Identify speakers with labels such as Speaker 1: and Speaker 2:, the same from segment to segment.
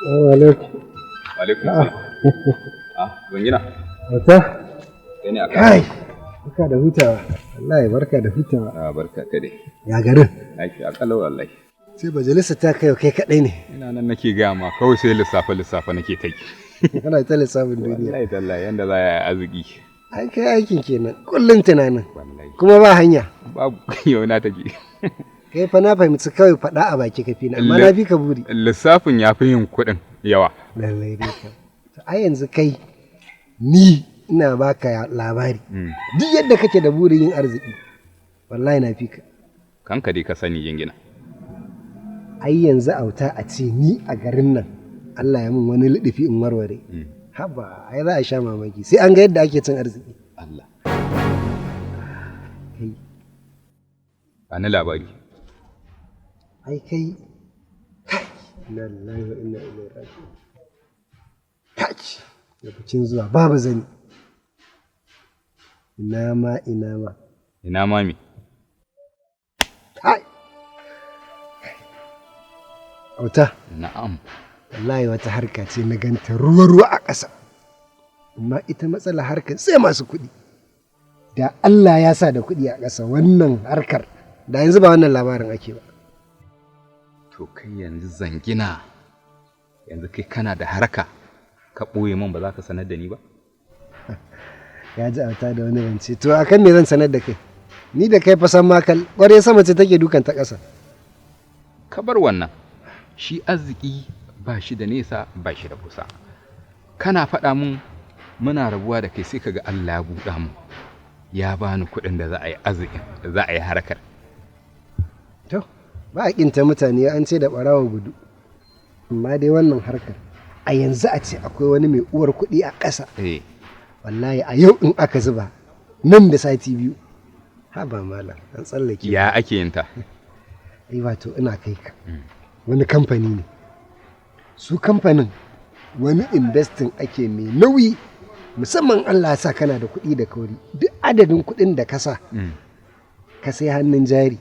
Speaker 1: Alaikum.
Speaker 2: Alaikum salam. Zangina.
Speaker 1: Wata?
Speaker 2: Kai ne a
Speaker 1: Kai. Barka da hutawa. Wallahi barka da hutawa.
Speaker 2: Barka ka dai.
Speaker 1: Ya garin?
Speaker 2: Aiki akalla wallahi.
Speaker 1: Sai majalisa ta kai kadai ne.
Speaker 2: Ina nan nake gaya ma kawai sai lissafa nake ta yi.
Speaker 1: Kana ta lissafin duniya.
Speaker 2: Wallahi tallahi yanda za a yi arziki.
Speaker 1: Ai kai aikin kenan. Kullun tunanin.
Speaker 2: Wallahi.
Speaker 1: Kuma ba hanya.
Speaker 2: Babu yau na take.
Speaker 1: Kai fa na fahimci kawai faɗa a baki kafi na amma na fi ka buri.
Speaker 2: Lissafin ya fi yin kuɗin yawa.
Speaker 1: Lallai dai kam. Ai yanzu kai ni ina baka labari. Duk yadda kake da burin yin arziki wallahi na fi ka.
Speaker 2: Kanka dai ka sani Jingina.
Speaker 1: Ai yanzu auta a ce ni a garin nan Allah ya min wani liɗifi in warware. Haba ai za a sha mamaki sai an ga yadda ake cin arziki.
Speaker 2: Allah.
Speaker 1: Kai.
Speaker 2: Ani labari.
Speaker 1: Ai kai. Lallahi wa inna ilaihi raji'un. Kai. Da bikin zuwa babu zani. Ina ma.
Speaker 2: Ina mami.
Speaker 1: Kai. Auta.
Speaker 2: Na'am.
Speaker 1: Wallahi wata harka ce na ganta ruwa a ƙasa. Amma ita matsala harkar sai masu kuɗi. Da Allah ya sa da kuɗi a ƙasa wannan harkar da yanzu ba wannan labarin ake ba.
Speaker 2: To kai yanzu Zangina yanzu kai kana da harka ka ɓoye min ba za ka sanar da ni ba?
Speaker 1: Ya ji auta da wani rance to akan me zan sanar da kai? Ni da kai fasan makal ƙware sama ce take dukan ta ƙasa.
Speaker 2: Ka bar wannan shi arziki ba shi da nesa ba shi da kusa. Kana faɗa mun muna rabuwa da kai sai kaga Allah ya buɗa mu ya bani kuɗin da za a yi arzikin da za a yi harkar.
Speaker 1: To ba a ƙinta mutane an ce da ɓarawa gudu. Amma dai wannan harkar a yanzu a ce akwai wani mai uwar kuɗi a ƙasa. Wallahi a yau in aka zuba nan da sati biyu. Haba malam an tsallake.
Speaker 2: Ya ake yin ta?
Speaker 1: Ai wato ina kai ka. Wani kamfani ne. Su kamfanin wani investing ake mai nauyi musamman Allah sa kana da kuɗi da kauri duk adadin kuɗin da ka sa ka sai hannun jari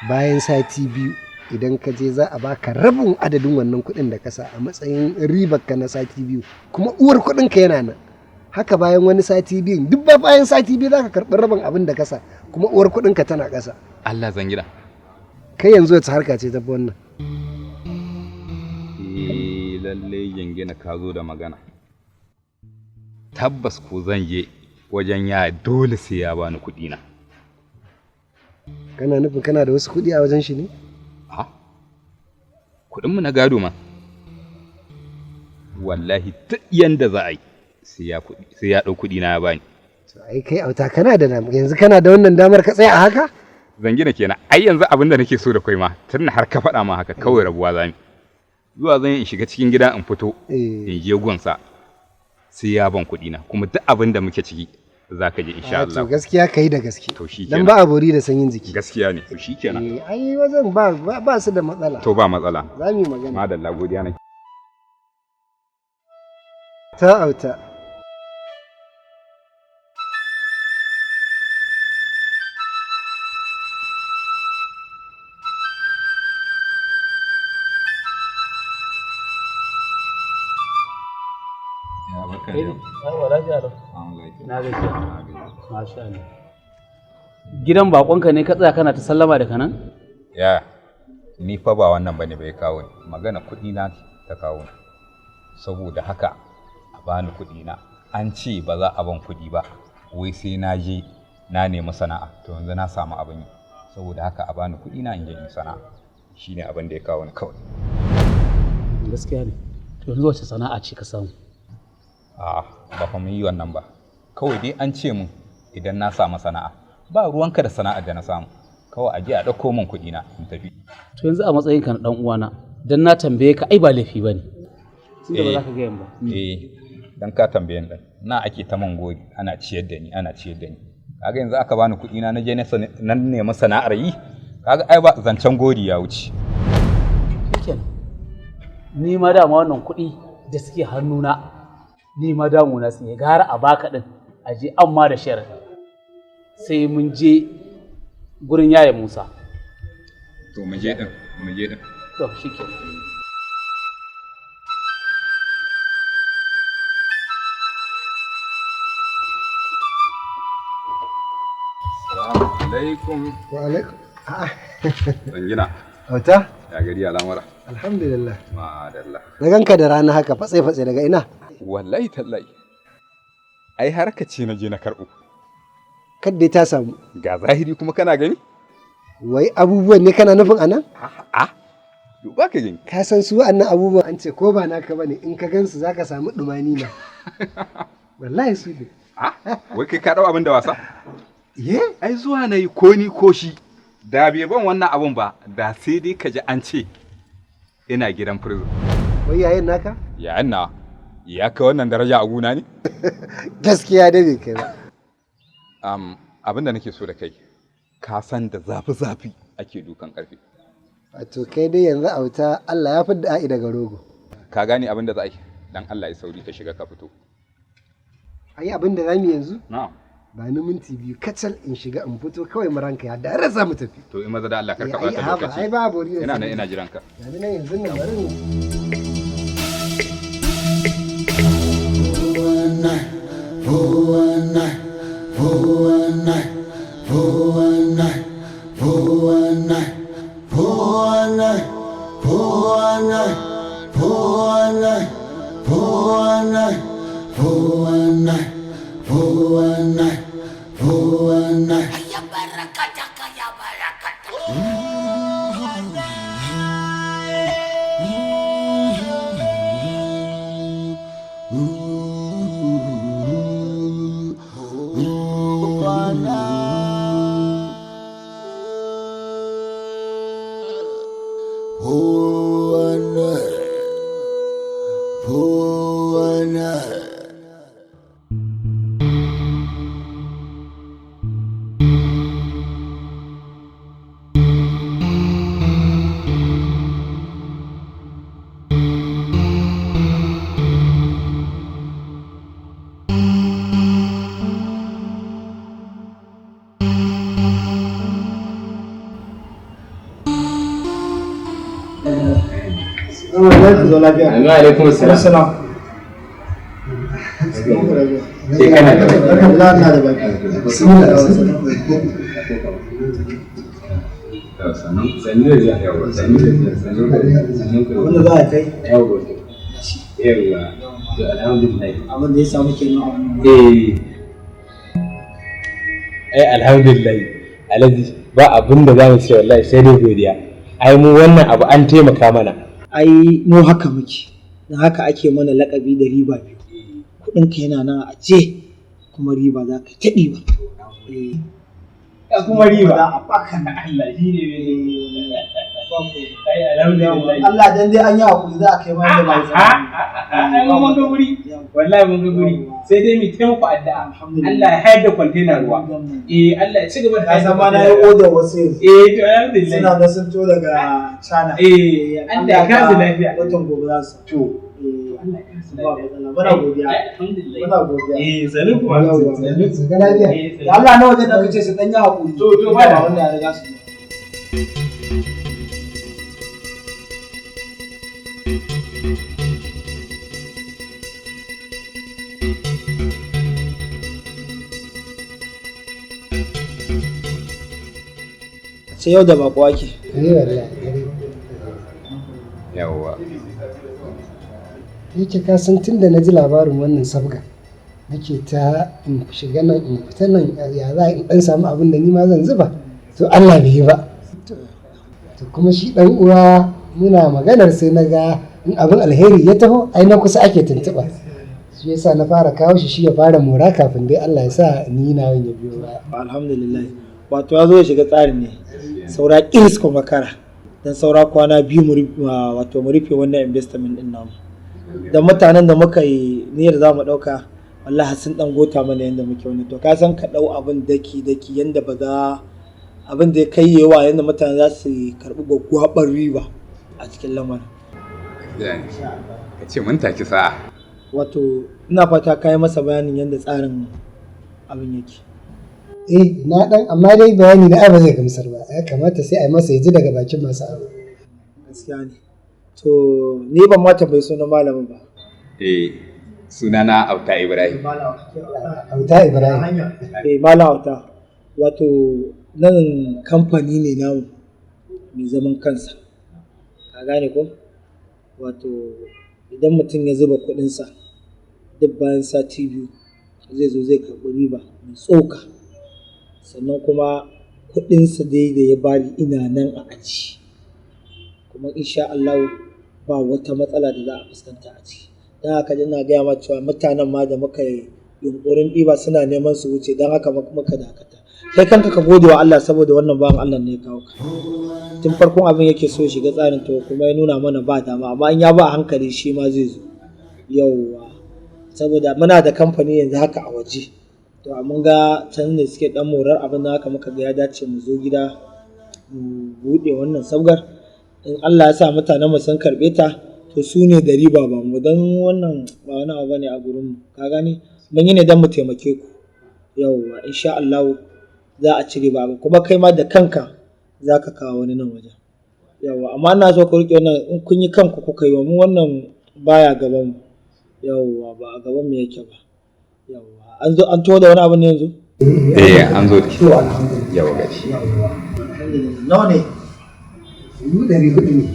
Speaker 1: bayan sati biyu idan ka je za a baka rabin adadin wannan kuɗin da ka sa a matsayin ribar ka na sati biyu kuma uwar kuɗin ka yana nan haka bayan wani sati biyu duk bayan sati biyu za ka karɓi rabin abin da ka sa kuma uwar kuɗin ka tana ƙasa.
Speaker 2: Allah Zangina.
Speaker 1: Kai yanzu wata harka ce ta wannan?
Speaker 2: Lallai Jingina ka zo da magana. Tabbas ko zan je wajen ya dole sai ya bani kuɗi na.
Speaker 1: Kana nufin kana da wasu kuɗi a wajen shi ne?
Speaker 2: Ha? Kuɗinmu na gado ma. Wallahi ta yanda za a yi sai ya ɗau kuɗi na ya bani.
Speaker 1: To ai kai auta kana da yanzu kana da wannan damar ka tsaya a haka?
Speaker 2: Zangina kenan ai yanzu abin da nake so da kai ma tun har ka faɗa ma haka kawai rabuwa za mu. Zuwa zan in shiga cikin gida in fito in je gunsa sai ya ban kuɗi na kuma duk abin da muke ciki za ka je insha Allah.
Speaker 1: To gaskiya kai da gaske.
Speaker 2: To shi
Speaker 1: dan ba a bori da sanyin jiki.
Speaker 2: Gaskiya ne. To shi kenan.
Speaker 1: Ai wajen ba su da matsala.
Speaker 2: To ba matsala.
Speaker 1: Za mu yi magana.
Speaker 2: Madalla godiya nake.
Speaker 1: Ta auta.
Speaker 3: Gidan bakonka ne ka tsaya kana ta sallama da kanan?
Speaker 2: Ya, ni fa ba wannan bane bai kawo ni. Magana kuɗi na ta kawo ni. Saboda haka a bani kuɗi na. An ce ba za a ban kuɗi ba. Wai sai na je na nemi sana'a. To yanzu na samu abin yi. Saboda haka a bani kuɗi na in je in sana'a. Shine abin da ya kawo ni kawai.
Speaker 3: Gaskiya ne. To yanzu wace sana'a ce ka samu?
Speaker 2: A'a, ba fa mun yi wannan ba. Kawai dai an ce mun idan na samu sana'a. Ba ruwanka da sana'ar da na samu. Kawai a je a ɗauko min kuɗi na in tafi.
Speaker 3: To yanzu a matsayinka na ɗan uwana, dan na tambaye ka ai ba laifi bane. Tunda ba za ka ga yan ba.
Speaker 2: Dan ka tambaye ni na ake ta man gori ana ciyar da ni kaga yanzu aka bani kuɗi na je na nemi sana'ar yi kaga ai ba zancen gori ya wuce.
Speaker 3: Shikenan. Ni ma dama wannan kuɗi da suke hannuna ni ma damuna su ne gara a baka din a je amma da sharadi sai mun je gurin yaya Musa.
Speaker 2: To mu je din.
Speaker 3: To shikenan.
Speaker 2: alaikum.
Speaker 1: Wa alaikum.
Speaker 2: Zangina.
Speaker 1: Auta?
Speaker 2: Ya gari al'amura.
Speaker 1: Alhamdulillah.
Speaker 2: Madalla.
Speaker 1: Na ganka da rana haka fatse-fatse daga ina?
Speaker 2: Wallahi tallahi. Ai harka ce na je na karɓo.
Speaker 1: Kadda ta samu.
Speaker 2: Ga zahiri kuma kana gani?
Speaker 1: Wai abubuwan ne kana nufin anan?
Speaker 2: A'a. Duba ka gani.
Speaker 1: Ka san su wa'annan abubuwan an ce ko ba naka bane in ka gansu zaka samu dumani na. Wallahi su ne.
Speaker 2: Wai kai ka dau abin da wasa?
Speaker 1: Ye?
Speaker 2: Ai zuwa na yi ko ni ko shi. Da bai ban wannan abun ba, da sai dai ka ji an ce ina gidan prison.
Speaker 1: Wai yayin naka?
Speaker 2: Yayin na. Ya ka wannan daraja a guna ne?
Speaker 1: Gaskiya da bai kai ba.
Speaker 2: Abin da nake so da kai, ka san da zafi-zafi ake dukan ƙarfe.
Speaker 1: Wato kai dai yanzu Auta Allah ya fidda a'i daga rogo.
Speaker 2: Ka gane abin da za a yi, dan Allah ya sauri ka shiga ka fito.
Speaker 1: Ai abin da zamu yanzu?
Speaker 2: Na'am.
Speaker 1: Ba ni minti biyu kacal in shiga in fito kawai mu ranka ya da za mu tafi.
Speaker 2: To in maza da Allah karka bata lokaci.
Speaker 1: Ai babu riya.
Speaker 2: Ina nan ina jiran ka.
Speaker 1: Yanzu nan yanzu nan bari ni.
Speaker 3: Alaikum salam. Sai kana da wanda za a kai yawa to alhamdulillah abin da ya samu kenan alhamdulillah alaji ba abin da za mu ce wallahi sai dai godiya ai mu wannan abu an taimaka mana
Speaker 4: ai mu haka muke da haka ake mana lakabi da riba biyu kuɗinka yana nan a ce kuma riba za ka taɗi ba
Speaker 3: kuma riba
Speaker 4: a baka
Speaker 3: Allah shi ne ai alhamdulillah
Speaker 4: Allah dan dai an yi hakuri za a kai mai da bai
Speaker 3: ai mun ga guri wallahi mun ga guri sai dai mu taimako addu'a Allah ya haɗa container ruwa Allah ya ci gaba da
Speaker 4: ya zama na yi order wasu
Speaker 3: to alhamdulillah
Speaker 4: suna da sun to daga China
Speaker 3: Allah ya kasu lafiya
Speaker 4: watan gobe za su to Allah ya kasu lafiya muna godiya muna godiya
Speaker 3: sanin kuma
Speaker 1: Ga lafiya.
Speaker 4: da Allah na wajen da kace su dan yi hakuri
Speaker 3: to ba
Speaker 4: wanda ya riga su sai yau da bako ake
Speaker 2: Yawwa.
Speaker 1: Yake ka san tunda na ji labarin wannan sabga nake ta in shiga nan in fita nan ya za in dan samu abin da ni ma zan zuba to Allah bai yi ba to kuma shi dan uwa muna maganar sai na ga in abin alheri ya taho ai na kusa ake tuntuɓa shi yasa na fara kawo shi ya fara mora kafin dai Allah ya sa ni na ya biyo ba
Speaker 4: alhamdulillah wato ya zo ya shiga tsarin ne saura iris kuma makara dan saura kwana biyu mu rufe wannan investment din namu da mutanen da muka yi niyyar za mu ɗauka wallahi sun dan gota mana yanda muke wani to ka san ka ɗau abin daki yanda ba za abin da ya kai yawa yanda mutane za su karɓi gwaggwaɓar riba a cikin lamarin
Speaker 2: Ka ce mun taki sa'a.
Speaker 4: wato ina fata kai masa bayanin yanda tsarin abin yake
Speaker 1: na dan amma dai bayani na ba zai gamsar ba ya kamata sai a yi masa ya ji daga bakin masu abu
Speaker 4: gaskiya ne to ni ban ma tambayi sunan malamin ba
Speaker 2: Sunana Auta Ibrahim.
Speaker 1: Auta Ibrahim
Speaker 4: malam Auta wato nan kamfani ne namu mai zaman kansa, ka gane ko? Wato idan mutum ya zuba kuɗinsa duk bayan sati biyu zai zo zai karɓi riba mai tsoka, sannan kuma kuɗinsa dai da ya bari ina nan a aji, kuma insha Allah ba wata matsala da za a fuskanta a ciki. Don haka ina gaya ma cewa mutanen ma da muka yi yunƙurin ɗiba suna neman su wuce, don haka muka dakata. Kai kanka ka gode wa Allah saboda wannan bawan Allah ne ya kawo ka. Tun farkon abin yake so shiga tsarin to kuma ya nuna mana ba dama, amma in ya ba hankali shi ma zai zo. Yauwa, saboda muna da kamfani yanzu haka a waje, to mun ga can ne suke dan morar abin da haka muka ga ya dace mu zo gida mu buɗe wannan sabgar. In Allah ya sa mutanen mu sun karɓe ta to su ne da riba ba mu, don wannan ba wani abu bane a gurin mu, ka gane? Mun yi ne don mu taimake ku. Yauwa, insha Allah za a ci riba, kuma kai ma da kanka za ka kawo wani nan wajen. Yauwa, amma ina so ku riƙe wannan, in kun yi kanku kuka yi wa mu, wannan baya gaban mu. Yauwa, ba a gaban mu yake ba. Yauwa, an zo an to da wani abu ne yanzu?
Speaker 2: An zo da shi. Yawa gashi.
Speaker 4: Nawa ne?
Speaker 1: 400 ne.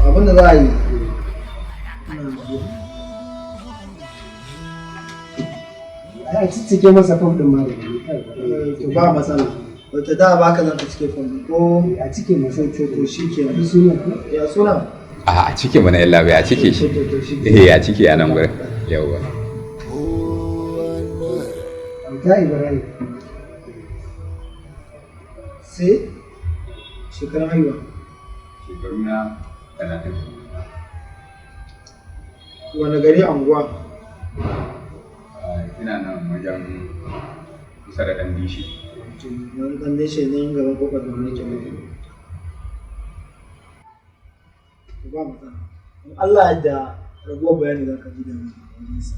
Speaker 4: Abin da za a yi
Speaker 1: a cike masa fam din ma da
Speaker 4: to ba matsala, wata da ba ka zanta cike fam ko
Speaker 1: a cike masa
Speaker 4: to shi ke
Speaker 1: da sunan
Speaker 4: ya suna
Speaker 2: A cike mana yalla bai a cike shi. A cike a nan gurin. Yawa.
Speaker 1: ta Ibrahim.
Speaker 4: sai shekaran haihuwa
Speaker 2: Shekaru na 30.
Speaker 4: wani gari anguwa?
Speaker 2: Ina nan wajen kusa da ɗan dishi.
Speaker 4: nan kan dai shi nan gaban kofar da wani ke mai ba matsala. In Allah da raguwar bayani za ka ji da wajensa,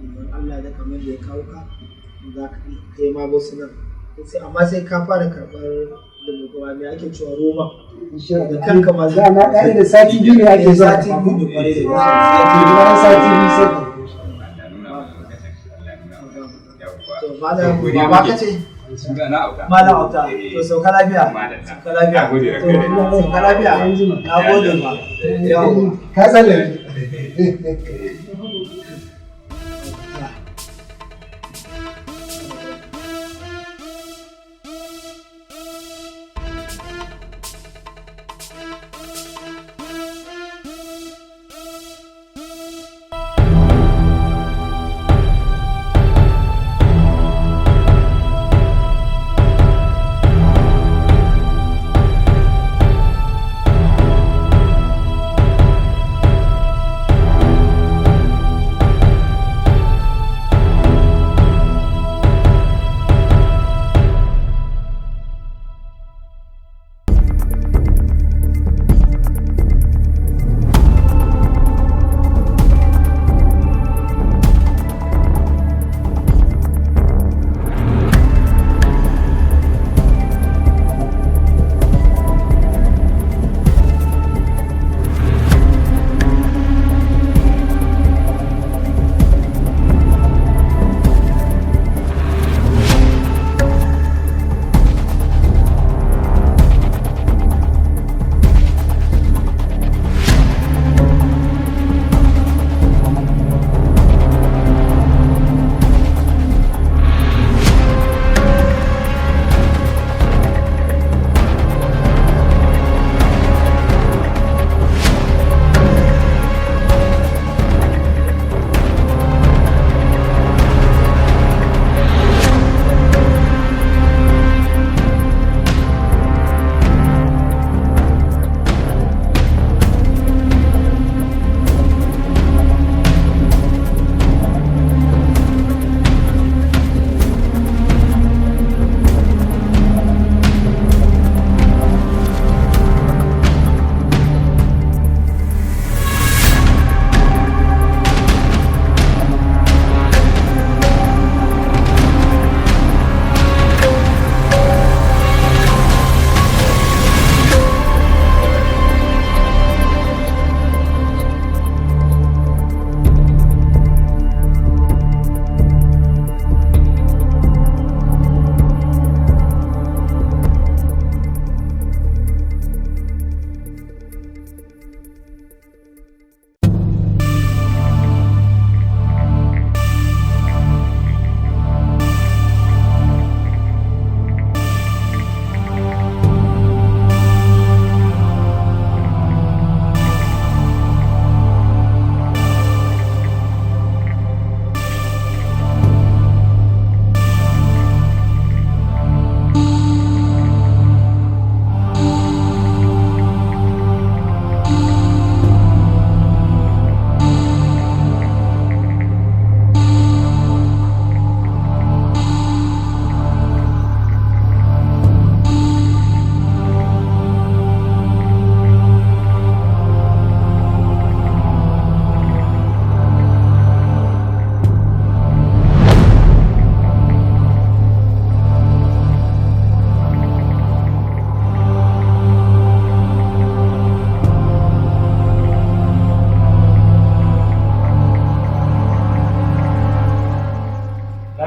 Speaker 4: idan Allah da kamar da ya kawo ka za ka kai ma wasu nan, amma sai ka fara karɓar da mutuwa mai ake cewa Roma da kanka ma
Speaker 1: za na ɗaya da sati biyu ne ake zuwa
Speaker 4: sati biyu da kwarai da
Speaker 1: sati biyu sai
Speaker 4: malam ba ka ce malam auta to sauka lafiya sauka lafiya to sauka lafiya na gode ma yau
Speaker 1: ka tsallake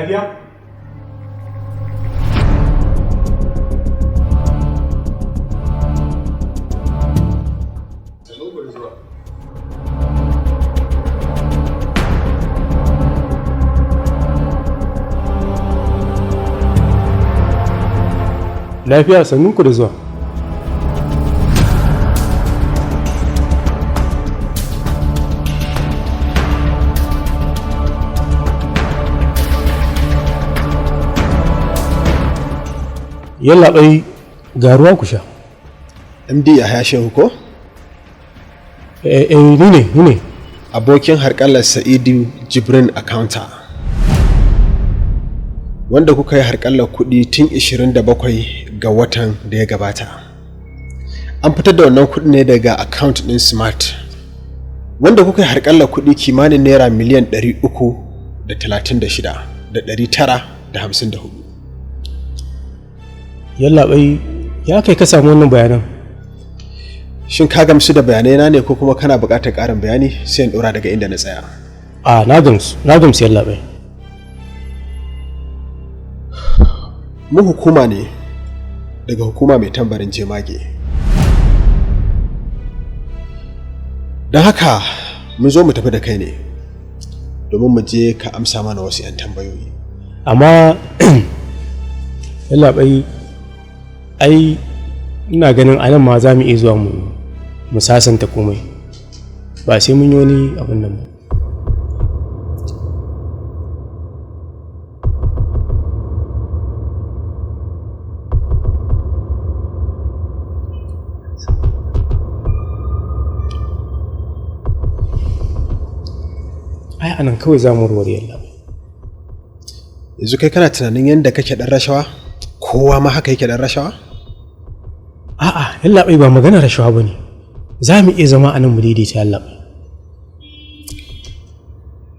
Speaker 5: lafiya? Lafiya, sannunku da zuwa. Yallaɓai, ga ruwa ku sha.
Speaker 6: MD ya hashe ko?
Speaker 5: Ni ne.
Speaker 6: Abokin harƙallar Sa'idu Jibrin Accounta. Wanda kuka yi harƙallar kuɗi tun 27 ga watan da ya gabata. An fitar da wannan kuɗi ne daga account ɗin Smart. Wanda kuka yi harƙallar kuɗi kimanin naira miliyan 336,954.
Speaker 5: Yallaɓai, ya kai ka samu wannan bayanan?
Speaker 6: Shin ka gamsu da bayanai na ne ko kuma kana buƙatar ƙarin bayani sai in ɗora daga inda na tsaya?
Speaker 5: Na gamsu Yallaɓai.
Speaker 6: Mu hukuma ne daga hukuma mai tambarin jemage. Don haka mun zo mu tafi da kai ne domin mu je ka amsa mana wasu 'yan tambayoyi.
Speaker 5: Amma Yallaɓai, ai ina ganin anan ma za mu iya zuwa mu sasanta komai, ba sai mun yi wani abin nan ba. Ai anan kawai za mu warware Yallaɓai.
Speaker 6: Yanzu kai kana tunanin yadda kake ɗan rashawa? Kowa ma haka yake ɗan rashawa?
Speaker 5: A'a, Yallaɓai ba magana rashawa ba ne. Za mu iya zama a nan mu daidaita Yallaɓai.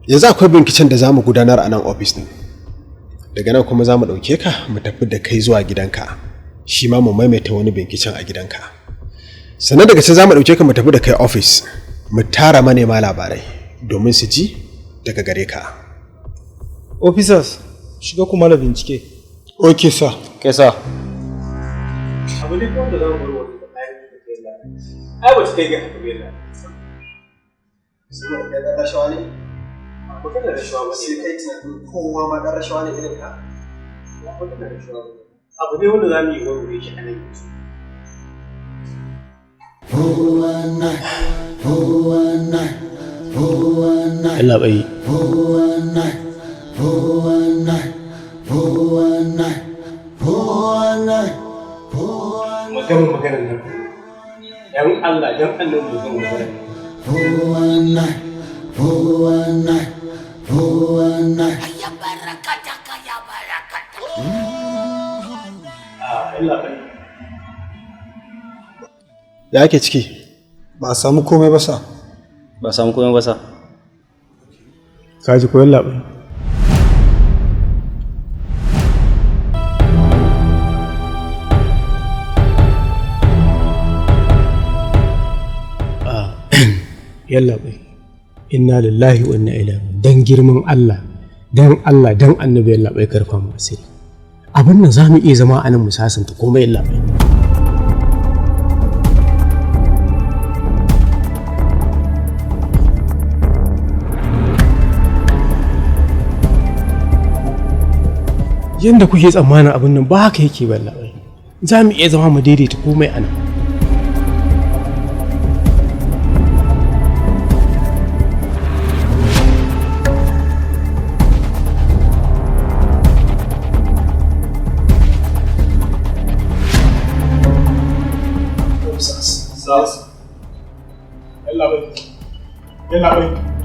Speaker 6: Yanzu akwai binciken da za mu gudanar a nan ofis ɗin. Daga nan kuma za mu ɗauke ka mu tafi da kai zuwa gidanka. Shi ma mu maimaita wani binciken a gidanka. Sannan daga can za mu ɗauke ka mu tafi da kai ofis. Mu tara manema labarai domin su ji daga gare ka.
Speaker 4: Officers, shiga kuma na bincike.
Speaker 6: Okay, sir.
Speaker 3: Kai sa.
Speaker 5: Abu ne ko da za mu warware da kayan da kai Yallaɓai. Ai ba ta kai ga haka ba Yallaɓai.
Speaker 6: Sun da ɗan rashawa ne?
Speaker 5: Ba kana rashawa ba ne.
Speaker 6: Sai kai tunanin kowa ma ɗan rashawa ne irin ka?
Speaker 5: Ba kana rashawa ba ne. Abu ne wanda za mu yi warware shi a nan yanzu. Yallaɓai. Maganar nan. ‘Yan Allah, ‘yan Allah mu gama maganar nan.
Speaker 6: Ya ake ciki?
Speaker 4: Ba a samu komai ba sa.
Speaker 5: Ka ji ko Yallaɓai? Yallaɓai, inna lillahi wa inna ilaihi dan girman Allah, dan annabi Yallaɓai karfa mu asiri. Abin nan za mu iya zama a nan mu sasanta komai Yallaɓai. Yanda kuke tsammanin abin nan ba haka yake ba Yallaɓai. Za mu iya zama mu daidaita komai a nan. Yallaɓai.